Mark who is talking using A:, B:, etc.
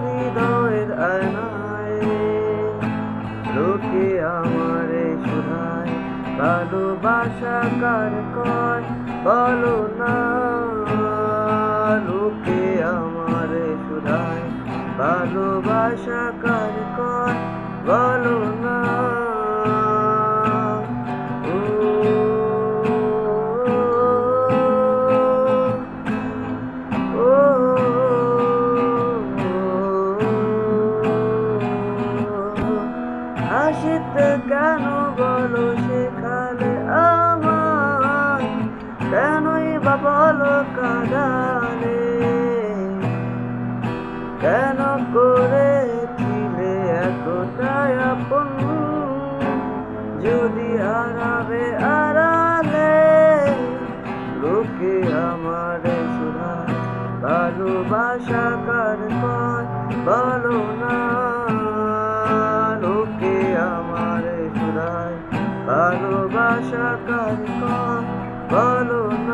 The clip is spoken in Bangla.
A: হৃদয়ের আয়নায় লোকে আমারে শুধায় ভালোবাসা কার কয় বলো না। লোকে আমারে শুধায় ভালোবাসা কার কয় বলো না। হাসিতে কেন বলো সেখানে আমার, কেনই বা বলো কাঁদালে, কেন করেছিলে এতটাই আপন যদি হারাবে আড়ালে। লোকে আমারে শুধায় ভালোবাসা কার কয় বলো না। লোকে আমারে শুধায় ভালোবাসা কার কয় বলো না।